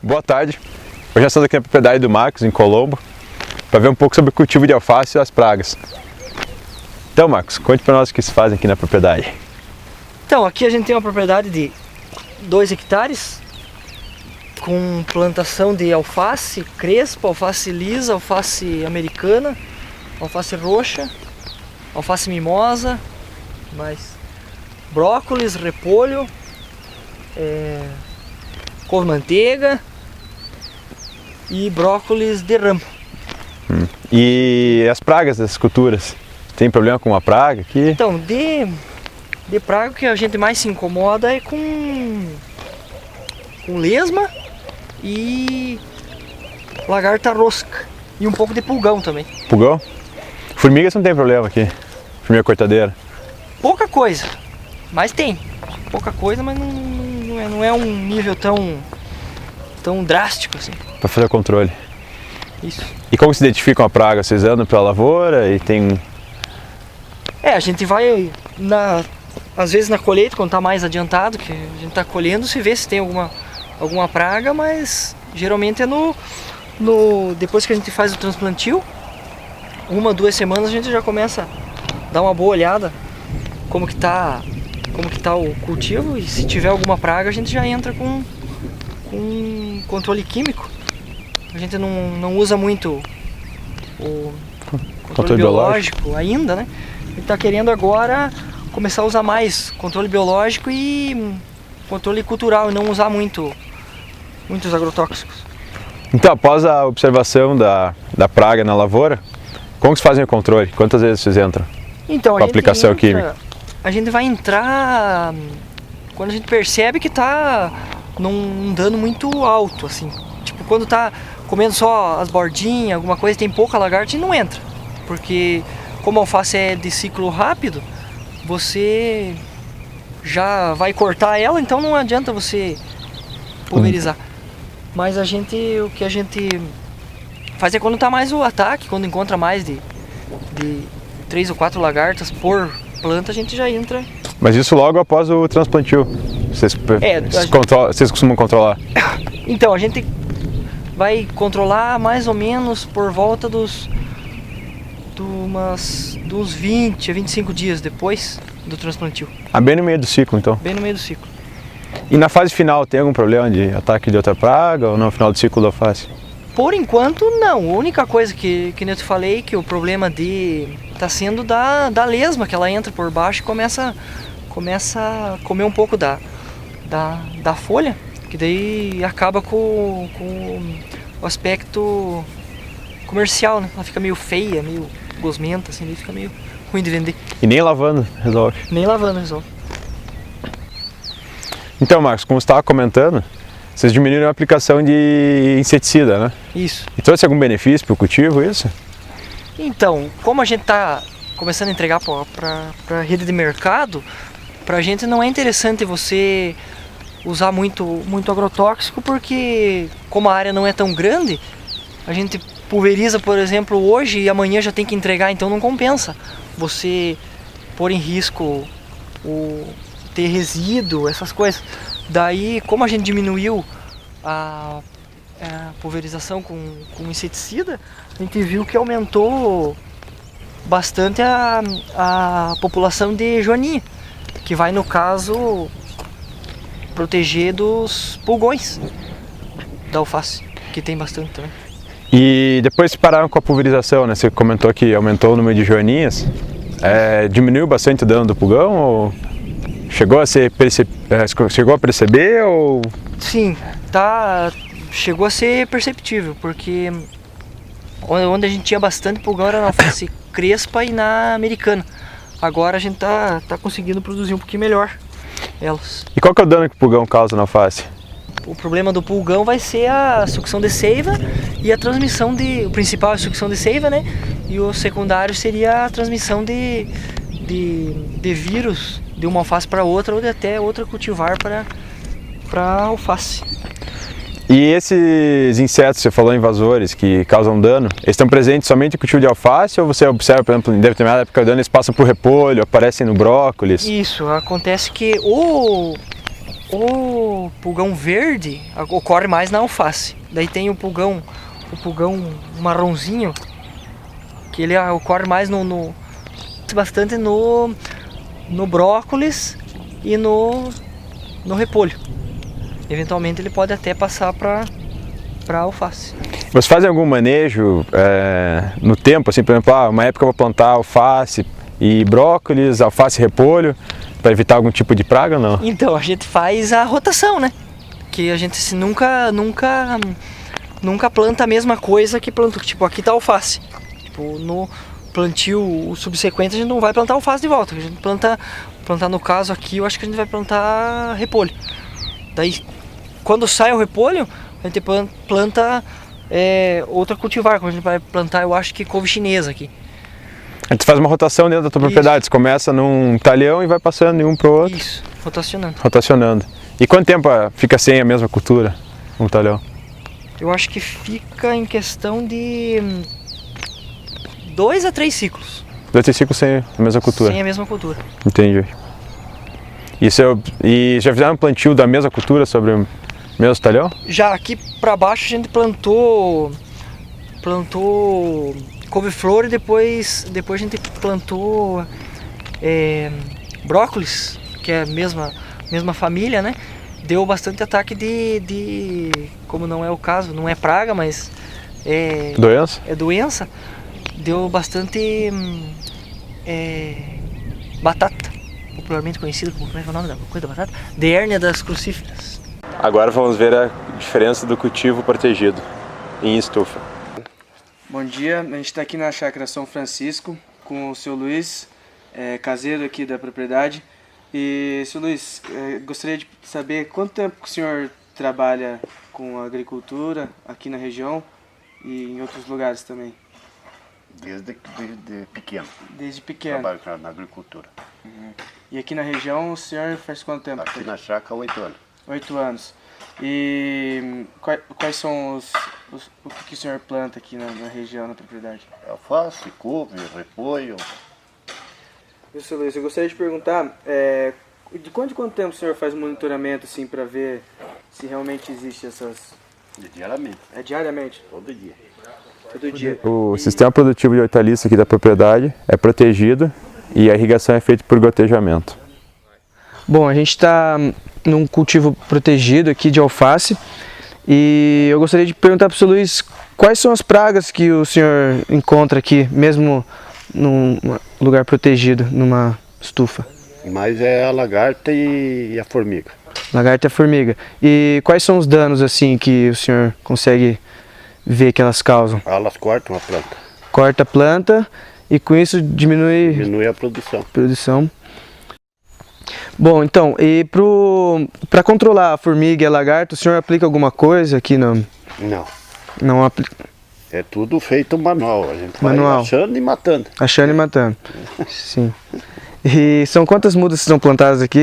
Boa tarde. Hoje nós estamos aqui na propriedade do Marcos, em Colombo, para ver um pouco sobre o cultivo de alface e as pragas. Então, Marcos, conte para nós o que se faz aqui na propriedade. Então, aqui a gente tem uma propriedade de 2 hectares, com plantação de alface crespa, alface lisa, alface americana, alface roxa, alface mimosa, mais brócolis, repolho, couve-manteiga e brócolis de ramo. E as pragas das culturas? Tem problema com uma praga aqui? Então, de praga que a gente mais se incomoda é com lesma e lagarta rosca e um pouco de pulgão também. Pulgão? Formigas não tem problema aqui? Formiga cortadeira? Pouca coisa, mas tem. Pouca coisa, mas não é um nível tão drástico assim. Para fazer o controle. Isso. E como se identifica uma praga? Vocês andam pela lavoura e tem... A gente vai, às vezes na colheita, quando está mais adiantado, que a gente está colhendo, se vê se tem alguma praga, mas geralmente é depois que a gente faz o transplantio, 1 ou 2 semanas a gente já começa a dar uma boa olhada como que tá o cultivo, e se tiver alguma praga a gente já entra com controle químico. A gente não usa muito o controle biológico ainda, né? A gente está querendo agora começar a usar mais controle biológico e controle cultural, e não usar muitos agrotóxicos. Então, após a observação da praga na lavoura, como que vocês fazem o controle? Quantas vezes vocês entram Então, com a aplicação química? A gente vai entrar quando a gente percebe que está num dano muito alto, assim. Tipo, quando está comendo só as bordinhas, alguma coisa, tem pouca lagarta, a gente não entra. Porque como a alface é de ciclo rápido, você já vai cortar ela, então não adianta você pulverizar. Mas o que a gente faz é quando está mais o ataque, quando encontra mais de 3 ou 4 lagartas por planta, a gente já entra. Mas isso logo após o transplantio? Vocês costumam controlar? Então, a gente vai controlar mais ou menos por volta dos 20 a 25 dias depois do transplantio. Bem no meio do ciclo, então? Bem no meio do ciclo. E na fase final, tem algum problema de ataque de outra praga ou no final do ciclo da alface? Por enquanto, não. A única coisa que eu te falei, que o problema tá sendo da lesma, que ela entra por baixo e começa a comer um pouco da folha, que daí acaba com o aspecto comercial, né? Ela fica meio feia, meio gosmenta, assim, daí fica meio ruim de vender. E nem lavando resolve? Nem lavando resolve. Então, Marcos, como você estava comentando, vocês diminuíram a aplicação de inseticida, né? Isso. E trouxe algum benefício para o cultivo, isso? Então, como a gente está começando a entregar para a rede de mercado, para a gente não é interessante você usar muito agrotóxico, porque como a área não é tão grande, a gente pulveriza, por exemplo, hoje e amanhã já tem que entregar, então não compensa você pôr em risco ter resíduo, essas coisas. Daí, como a gente diminuiu a pulverização com inseticida, a gente viu que aumentou bastante a população de joaninha, que vai, no caso, proteger dos pulgões da alface, que tem bastante também. E depois que pararam com a pulverização, né? Você comentou que aumentou o número de joaninhas. Diminuiu bastante o dano do pulgão ou chegou a perceber ou... Sim, chegou a ser perceptível, porque onde a gente tinha bastante pulgão era na alface crespa e na americana. Agora a gente tá conseguindo produzir um pouquinho melhor elas. E qual que é o dano que o pulgão causa na alface? O problema do pulgão vai ser a sucção de seiva e a transmissão o principal é a sucção de seiva, né? E o secundário seria a transmissão de vírus de uma alface para outra, ou de até outra cultivar para alface. E esses insetos, você falou invasores, que causam dano, eles estão presentes somente no cultivo de alface ou você observa, por exemplo, em determinada época do ano eles passam por repolho, aparecem no brócolis? Isso, acontece que O pulgão verde ocorre mais na alface. Daí tem o pulgão marronzinho, que ele ocorre mais bastante no brócolis e no repolho. Eventualmente ele pode até passar para alface. Vocês fazem algum manejo no tempo, assim, por exemplo, uma época eu vou plantar alface e brócolis, alface e repolho, para evitar algum tipo de praga ou não? Então, a gente faz a rotação, né? Que a gente nunca planta a mesma coisa que plantou. Tipo, aqui tá alface. Tipo, no plantio subsequente a gente não vai plantar alface de volta. A gente plantar no caso aqui, eu acho que a gente vai plantar repolho. Daí, quando sai o repolho, a gente planta outra cultivar. Quando a gente vai plantar, eu acho que couve chinesa aqui. A gente faz uma rotação dentro da tua propriedade, você começa num talhão e vai passando de um para o outro. Isso, rotacionando. Rotacionando. E quanto tempo fica sem a mesma cultura, um talhão? Eu acho que fica em questão de 2 a 3 ciclos. 2 a 3 ciclos sem a mesma cultura. Sem a mesma cultura. Entendi. E já fizeram um plantio da mesma cultura sobre o mesmo talhão? Já aqui para baixo a gente plantou couve-flor e depois a gente plantou brócolis, que é a mesma família, né? Deu bastante ataque de como não é o caso, não é praga, mas Doença? É doença. Deu bastante batata, popularmente conhecida como, como é que é o nome da coisa da batata? De hérnia das crucíferas. Agora vamos ver a diferença do cultivo protegido em estufa. Bom dia, a gente está aqui na Chácara São Francisco com o seu Luiz, caseiro aqui da propriedade. E, seu Luiz, gostaria de saber quanto tempo que o senhor trabalha com agricultura aqui na região e em outros lugares também? Desde pequeno. Desde pequeno. Trabalho na agricultura. Uhum. E aqui na região o senhor faz quanto tempo? Aqui na chácara, 8 anos. 8 anos. E quais são o que o senhor planta aqui na região, na propriedade? Alface, couve, repolho. Seu Luiz, eu gostaria de perguntar, de quanto tempo o senhor faz monitoramento assim para ver se realmente existe essas... Diariamente. É diariamente? Todo dia. Todo dia. O sistema produtivo de hortaliça aqui da propriedade é protegido e a irrigação é feita por gotejamento. Bom, a gente está num cultivo protegido aqui de alface e eu gostaria de perguntar para o seu Luiz quais são as pragas que o senhor encontra aqui, mesmo num lugar protegido, numa estufa. Mas é a lagarta e a formiga. Lagarta e a formiga. E quais são os danos assim que o senhor consegue ver que elas causam? Elas cortam a planta. Corta a planta e com isso diminui a produção. Bom, então, e para controlar a formiga e a lagarta, o senhor aplica alguma coisa aqui? Não. Não aplica? É tudo feito manual. A gente vai Manual. achando e matando. Achando e matando. Sim. E são quantas mudas que estão plantadas aqui?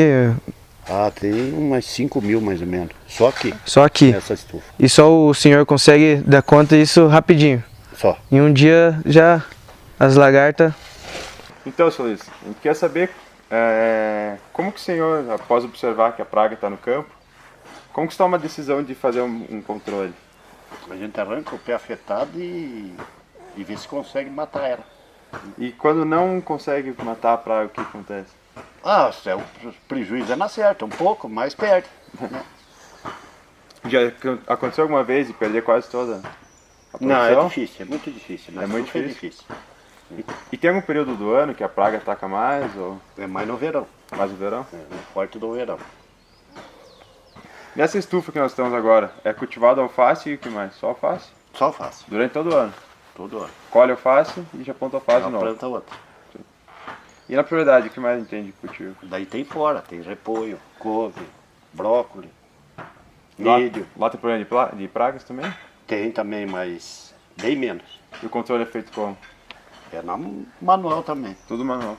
Tem umas 5.000 mais ou menos. Só aqui. Só aqui. Nessa estufa. E só o senhor consegue dar conta disso rapidinho? Só. Em um dia já as lagartas... Então, seu Luiz, a gente quer saber como que o senhor, após observar que a praga está no campo, como que você toma uma decisão de fazer um controle? A gente arranca o pé afetado e vê se consegue matar ela. E quando não consegue matar a praga, o que acontece? O prejuízo é na certa, um pouco, mas perde. Já aconteceu alguma vez de perder quase toda a produção? Não, é difícil, é muito difícil. É muito difícil? E tem algum período do ano que a praga ataca mais? Ou... É mais no verão. Mais no verão? No quarto do verão. Nessa estufa que nós estamos agora, é cultivado alface e o que mais? Só alface? Só alface. Durante todo o ano? Todo ano. Colhe alface e já planta alface de novo? Planta outra. E na propriedade, o que mais a gente tem de cultivo? Daí tem fora, tem repolho, couve, brócolis, Lá milho. tem problema de pragas também? Tem também, mas bem menos. E o controle é feito como? É na manual também. Tudo manual.